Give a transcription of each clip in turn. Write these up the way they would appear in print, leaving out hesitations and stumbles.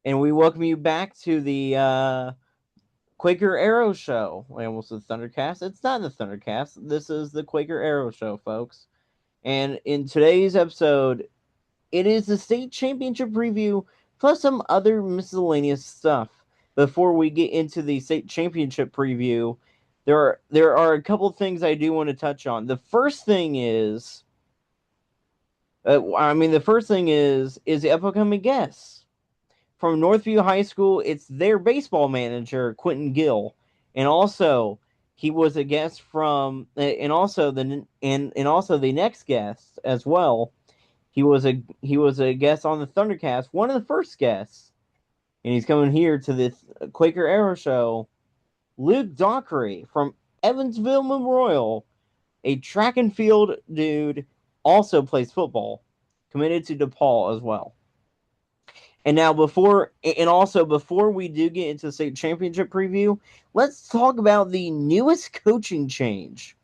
and we welcome you back to the Quaker Arrow Show. I almost said Thundercast. It's not the Thundercast. This is the Quaker Arrow Show, folks. And in today's episode, it is the state championship preview plus some other miscellaneous stuff. Before we get into the state championship preview, there are a couple things I do want to touch on. The first thing is, is the upcoming guest from Northview High School. It's their baseball manager, Quentin Gill, and also he was a guest from, and also the next guest as well. He was a guest on the Thundercast, one of the first guests, and he's coming here to this Quaker Arrow Show. Luke Dockery from Evansville Memorial, a track and field dude, also plays football, committed to DePaul as well. And now before we do get into the state championship preview, let's talk about the newest coaching change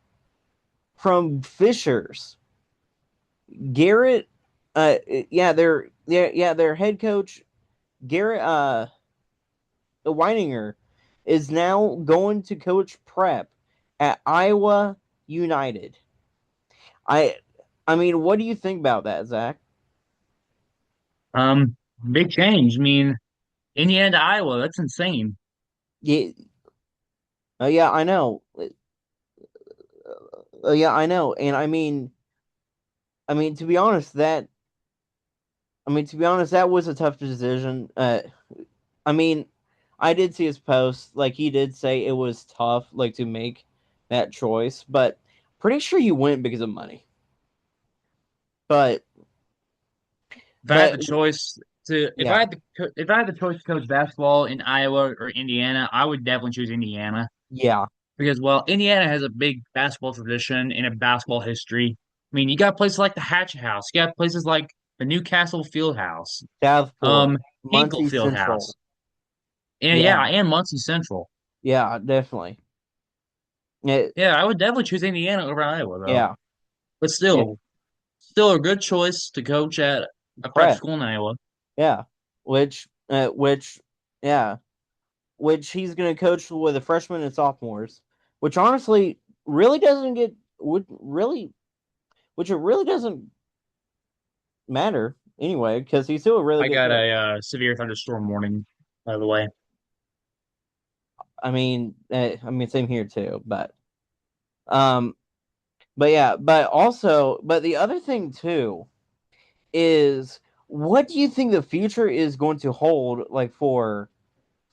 from Fishers. Garrett, their head coach Garrett Weininger is now going to coach prep at Iowa United. I I mean, what do you think about that, Zach? Um, Big change. I mean, Indiana to Iowa, that's insane. Yeah, yeah, I know. Yeah, I know. And I mean, to be honest, that was a tough decision. I mean, I did see his post. Like, he did say it was tough, like, to make that choice, but pretty sure you went because of money. But, If I had but the choice to, yeah, if I had the choice to coach basketball in Iowa or Indiana, I would definitely choose Indiana yeah, because, well, Indiana has a big basketball tradition and a basketball history. I mean, you got places like the Hatchet House, you got places like the Newcastle Fieldhouse, Southport, um, Hinkle Muncie Central. Fieldhouse, and Yeah, yeah, and Muncie Central. yeah, definitely. Yeah, Yeah, I would definitely choose Indiana over Iowa though. yeah, But yeah. still a good choice to coach at a prep Prep. school in Iowa. Yeah, which, yeah, which he's going to coach with the freshmen and sophomores, which honestly really doesn't get would really, which it really doesn't matter anyway because he's still a really I good got coach. a severe thunderstorm warning, by the way. I mean, same here too, um, but yeah, but the other thing too is, what do you think the future is going to hold, like, for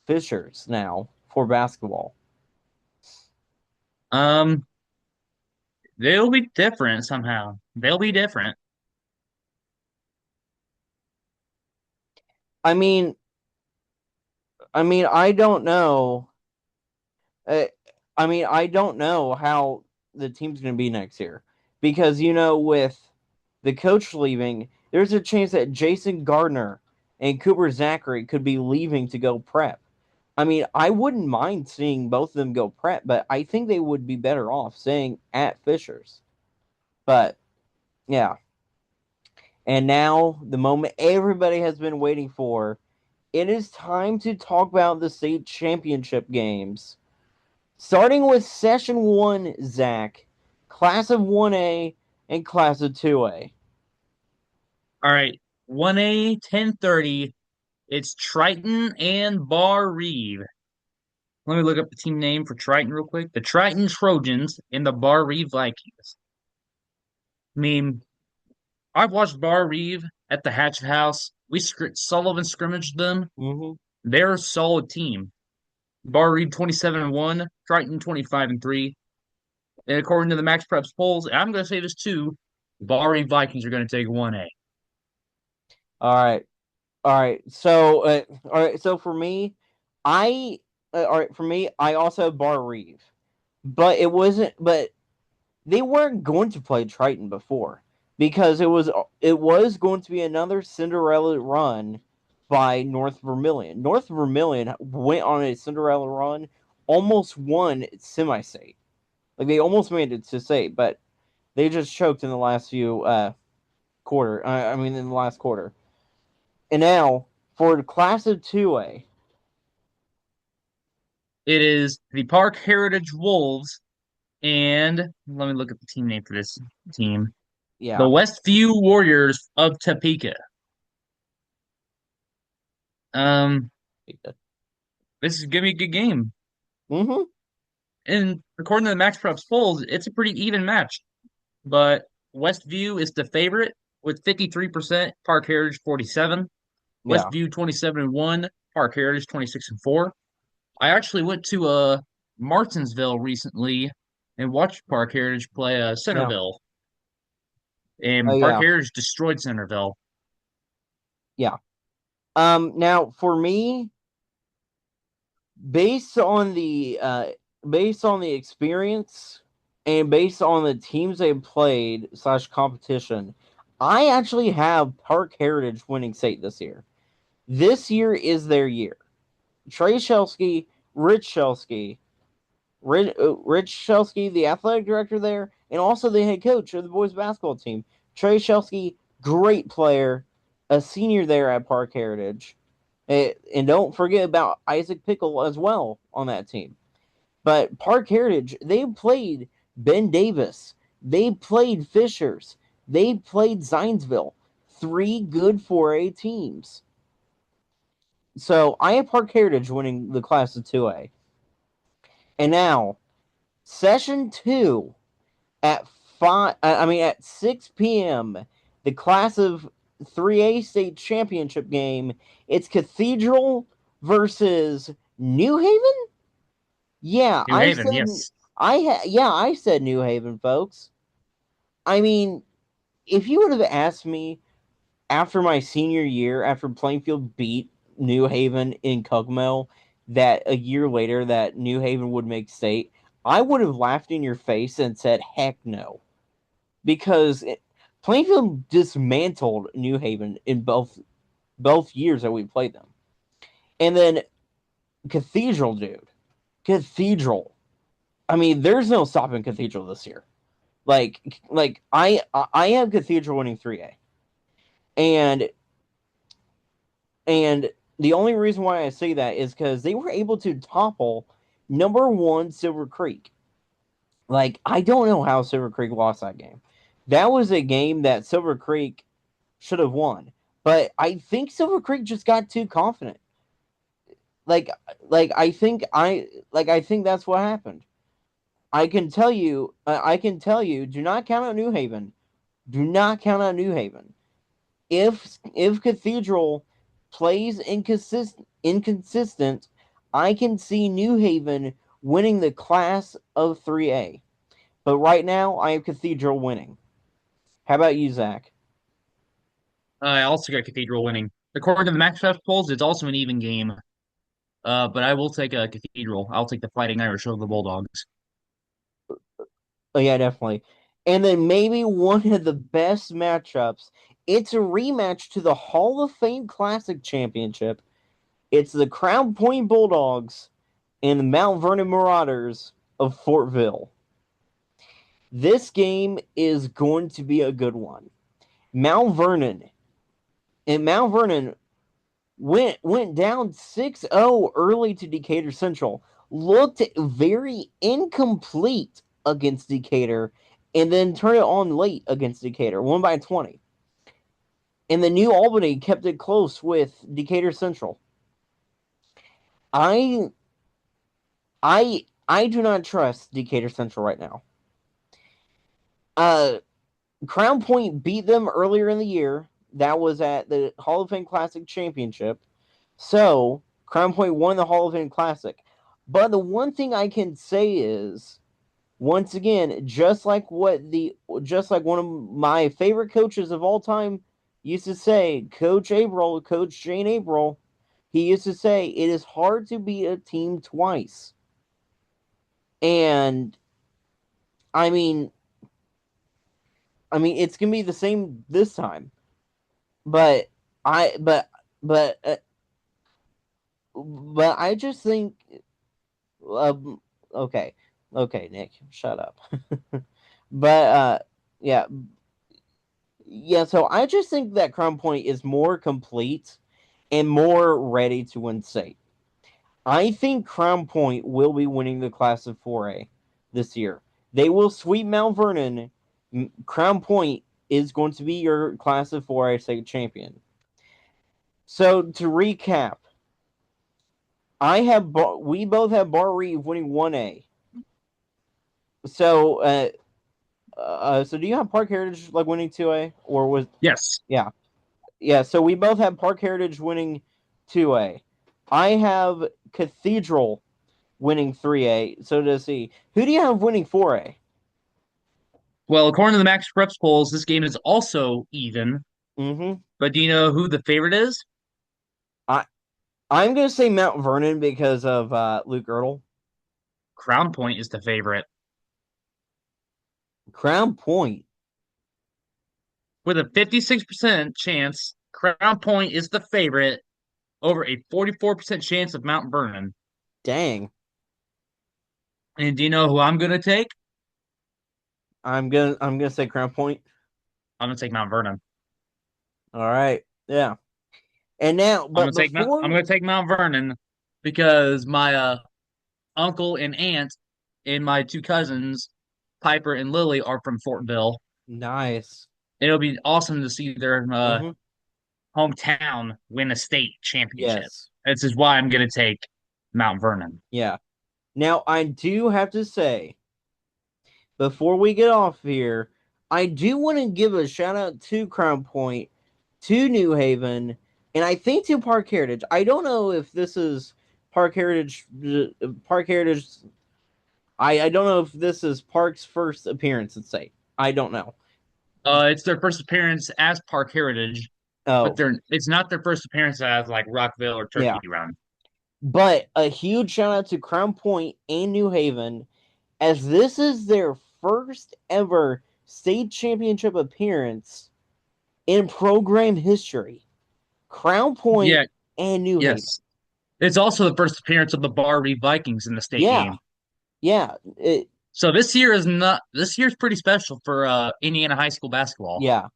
Fishers now for basketball? Um, they'll be different somehow. They'll be different. I mean, I don't know. Uh, I don't know how the team's going to be next year because, with the coach leaving, there's a chance that Jason Gardner and Cooper Zachary could be leaving to go prep. I mean, I wouldn't mind seeing both of them go prep, but I think they would be better off staying at Fishers. But yeah, and now the moment everybody has been waiting for. It is time to talk about the state championship games. Starting with session one, Zach, class of 1A and class of 2A. All right, 1A, 10:30. It's Triton and Bar Reeve. Let me look up the team name for Triton real quick. The Triton Trojans and the Bar Reeve Vikings. I mean, I've watched Bar Reeve at the Hatchet House. Sullivan scrimmaged them. Mm-hmm. They're a solid team. Bar Reeve 27-1, Triton 25-3. And according to the Max Preps polls, I'm going to say this too, Bar Vikings are going to take 1A. All right. All right. So for me, I all right for me, I also have Bar Reeve, but it wasn't. But they weren't going to play Triton before because it was going to be another Cinderella run by North Vermilion. North Vermilion went on a Cinderella run, almost won semi-state. Like, they almost made it to state, but they just choked in the last few quarter. I mean, in the last quarter. And now For the class of 2A. It is the Park Heritage Wolves, and let me look at the team name for this team. The Yeah. Westview Warriors of Topeka. Um, this is gonna be a good game. Mm-hmm. And according to the Max Preps polls, it's a pretty even match. But Westview is the favorite with 53%, Park Heritage 47, Yeah. Westview 27-1, Park Heritage 26-4. I actually went to Martinsville recently and watched Park Heritage play Yeah. Centerville, Oh and Park yeah. Heritage destroyed Centerville. Yeah. Now for me, based on the experience and based on the teams they played slash competition, I actually have Park Heritage winning state this year. This year is their year. Trey Shelsky, Rich Shelsky, Rich Shelsky, the athletic director there, and also the head coach of the boys basketball team. Trey Shelsky, great player, a senior there at Park Heritage. And don't forget about Isaac Pickle as well on that team. But Park Heritage, they played Ben Davis. They played Fishers. They played Zionsville. Three good 4A teams. So I have Park Heritage winning the class of 2A. And now, session two at at 6 p.m. The class of 3A state championship game. It's Cathedral versus New Haven. Yeah, New Haven, yes. I said New Haven, folks. I mean, if you would have asked me after my senior year, after Plainfield beat New Haven in Kokomo, that a year later that New Haven would make state, I would have laughed in your face and said, "Heck no," because Plainfield dismantled New Haven in both years that we played them, and then Cathedral, dude, Cathedral. I mean, there's no stopping Cathedral this year. I have Cathedral winning 3A, and and the only reason why I say that is because they were able to topple number one Silver Creek. Like, I don't know how Silver Creek lost that game. That was a game that Silver Creek should have won, but I think Silver Creek just got too confident. Like I think that's what happened. I can tell you, do not count out New Haven. Do not count out New Haven. If Cathedral plays inconsistent, I can see New Haven winning the class of 3A. But right now, I have Cathedral winning. How about you, Zach? I also got Cathedral winning. According to the Max Preps polls, it's also an even game. But I will take a Cathedral. I'll take the Fighting Irish over the Bulldogs. Oh yeah, definitely. And then maybe one of the best matchups. It's a rematch to the Hall of Fame Classic Championship. It's the Crown Point Bulldogs and the Mount Vernon Marauders of Fortville. This game is going to be a good one. Mount Vernon Mount Vernon went down 6-0 early to Decatur Central. Looked very incomplete against Decatur, and then turned it on late against Decatur, won by 20. And the New Albany kept it close with Decatur Central. I I do not trust Decatur Central right now. Uh Crown Point beat them earlier in the year. That was at the Hall of Fame Classic Championship. So Crown Point won the Hall of Fame Classic. But the one thing I can say is, once again, just like one of my favorite coaches of all time used to say, Coach Jane April, he used to say, it is hard to beat a team twice. And I mean, it's gonna be the same this time. But I, but, uh, but I just think, um, okay, okay, Nick, shut up. But yeah, yeah. So I just think that Crown Point is more complete, and more ready to win state. I think Crown Point will be winning the class of 4A this year. They will sweep Mount Vernon. Crown Point is going to be your class of 4A state champion. So to recap, we both have Bar Reeve winning 1A. So so do you have Park Heritage like winning 2A or was Yes. yeah. Yeah, so we both have Park Heritage winning 2A. I have Cathedral winning 3A. So does he. Who do you have winning 4A? Well, according to the Max Preps polls, this game is also even. Mm-hmm. But do you know who the favorite is? I I'm gonna say Mount Vernon because of Luke Ertl. Crown Point is the favorite. Crown Point. With a 56% chance, Crown Point is the favorite over a 44% chance of Mount Vernon. Dang. And do you know who I'm going to take? I'm gonna say Crown Point. I'm going to take Mount Vernon. All right. Yeah. And now, but I'm before going to take Mount Vernon because my uncle and aunt and my two cousins, Piper and Lily, are from Fortville. nice. It'll be awesome to see their Mm-hmm. hometown win a state championship. Yes. This is why I'm going to take Mount Vernon. Yeah. Now I do have to say, before we get off here, I do want to give a shout out to Crown Point, to New Haven, and I think to Park Heritage. I don't know if this is Park Heritage. Park Heritage. I don't know if this is Park's first appearance at state. I don't know. It's their first appearance as Park Heritage, but Oh, it's not their first appearance as like Rockville or Turkey yeah. Run. But a huge shout out to Crown Point and New Haven, as this is their first ever state championship appearance in program history. Crown Point Yeah, and New Haven. yes. It's also the first appearance of the Bar Reeve Vikings in the state Yeah, game. yeah, So this year's pretty special for Indiana high school basketball. yeah.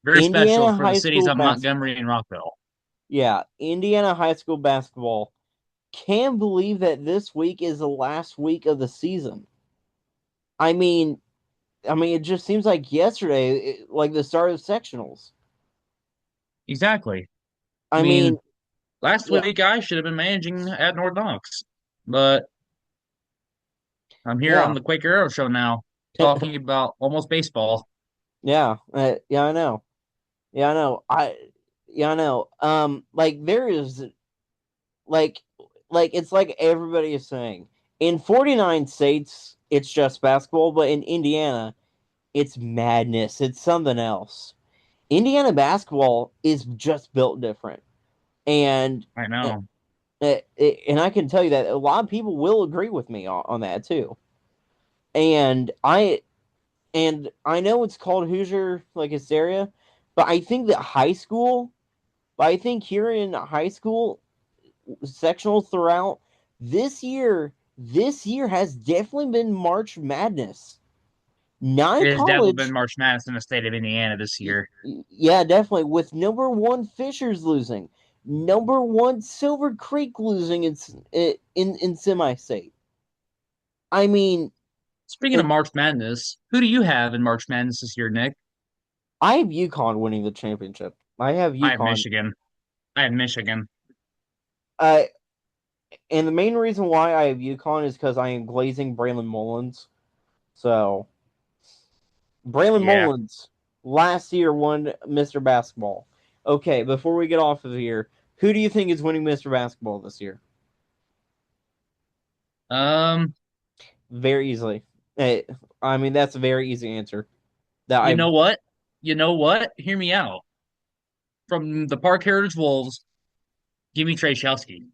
Very special Indiana for the high cities school of basketball. Montgomery and Rockville. Yeah, Indiana high school basketball. Can't believe that this week is the last week of the season. I mean, it just seems like yesterday, like the start of sectionals. Exactly. I I mean, mean, last yeah, week I should have been managing at North Knox, but I'm here on yeah, the Quaker Arrow Show now, talking about almost baseball. yeah, yeah. I know. Yeah, I know. Yeah, I know. Like there is like it's like everybody is saying in 49 states it's just basketball, but in Indiana it's madness. It's something else. Indiana basketball is just built different, and I uh, know. and I can tell you that a lot of people will agree with me on that too. And I know it's called Hoosier like hysteria, but I think that high school. But I think here in high school, sectionals throughout this year has definitely been March Madness. Not It has definitely been college. March Madness in the state of Indiana this year. Yeah, definitely. With number one Fishers losing, number one Silver Creek losing in semi-state. I mean, Speaking of it, March Madness, who do you have in March Madness this year, Nick? I have UConn winning the championship. I have I have UConn. Michigan. I have Michigan. Uh, and the main reason why I have UConn is because I am glazing Braylon Mullins. So Braylon Yeah. Mullins last year won Mr. Basketball. Okay, before we get off of here, who do you think is winning Mr. Basketball this year? Um, Very easily. Eh, I mean, that's a very easy answer. That you I know what? You know what? Hear me out. From the Park Heritage Wolves, give me Trey Shelsky.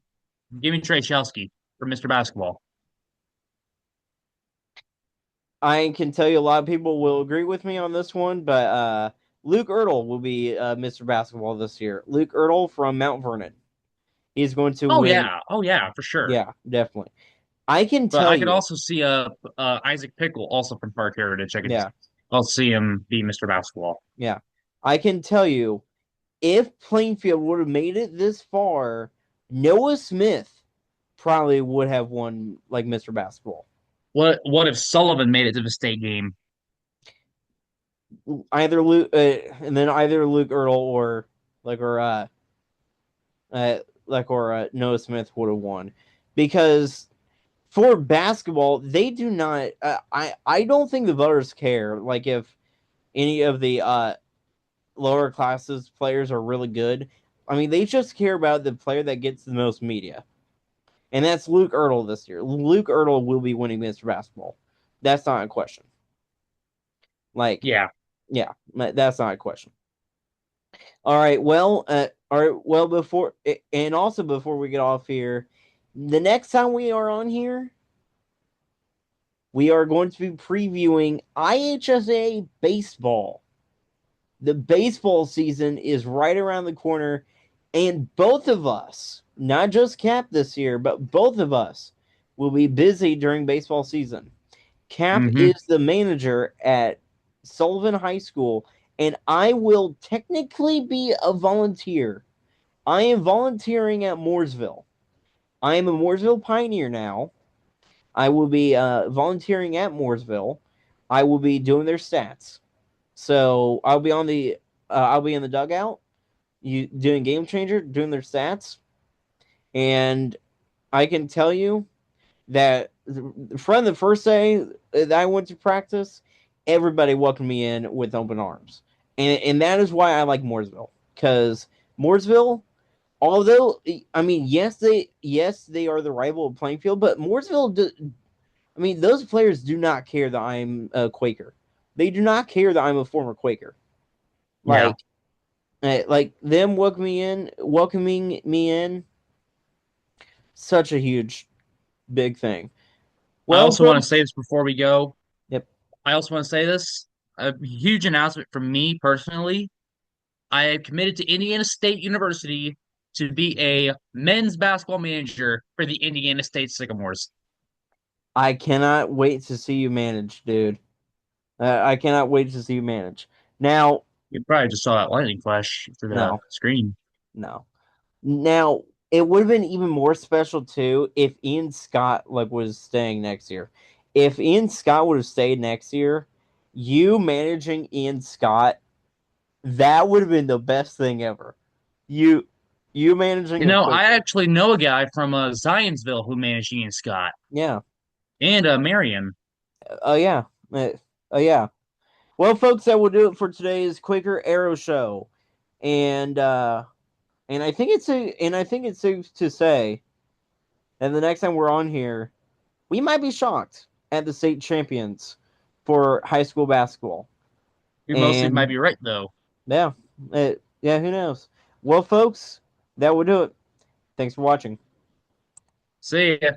Give me Trey Shelsky for Mr. Basketball. I can tell you a lot of people will agree with me on this one, but Luke Ertl will be Mr. Basketball this year. Luke Ertl from Mount Vernon. He's going to Oh win. yeah. Oh yeah, for sure. Yeah, definitely. I can But tell I could you. also see Isaac Pickle also from Park Heritage. Yeah, I'll see him be Mr. Basketball. yeah. I can tell you if Plainfield would have made it this far, Noah Smith probably would have won like Mr. Basketball. What if Sullivan made it to the state game? Either Luke, and then either Luke Earl or like or Noah Smith would have won, because for basketball they do not. I don't think the voters care. Like if any of the lower classes players are really good. I mean, they just care about the player that gets the most media, and that's Luke Ertl this year. Luke Ertl will be winning Mr. Basketball. That's not a question. Like, Yeah. yeah, that's not a question. All right. Well, all right. Well, before and also before we get off here, the next time we are on here, we are going to be previewing IHSA baseball. The baseball season is right around the corner, and both of us, not just Cap this year, but both of us will be busy during baseball season. Cap Hmm. is the manager at Sullivan High School, and I will technically be a volunteer. I am volunteering at Mooresville. I am a Mooresville Pioneer now. I will be volunteering at Mooresville. I will be doing their stats. So I'll be in the dugout, you doing game changer, doing their stats, and I can tell you that from the first day that I went to practice, everybody welcomed me in with open arms, and that is why I like Mooresville, because Mooresville, although I mean yes they are the rival of Plainfield, but Mooresville, I mean those players do not care that I'm a Quaker. They do not care that I'm a former Quaker. Yeah. Like like them welcoming me in, such a huge big thing. I Well, also want to say folks, this before we go. yep, I also want to say this. A huge announcement from me personally. I have committed to Indiana State University to be a men's basketball manager for the Indiana State Sycamores. I cannot wait to see you manage, dude. I cannot wait to see you manage. Now, You probably just saw that lightning flash through the no, screen. no. Now, it would have been even more special too if Ian Scott like was staying next year. If Ian Scott would have stayed next year, you managing Ian Scott, that would have been the best thing ever. You you managing a I Quaker. actually know a guy from Zionsville who managed Ian Scott Yeah. and Marion. Oh yeah. Oh yeah. Well, folks, that will do it for today's Quaker Arrow Show. And I think it's safe to say that the next time we're on here, we might be shocked at the state champions for high school basketball. We mostly might And be right though. yeah, yeah, who knows? Well, folks, that will do it. Thanks for watching. See ya.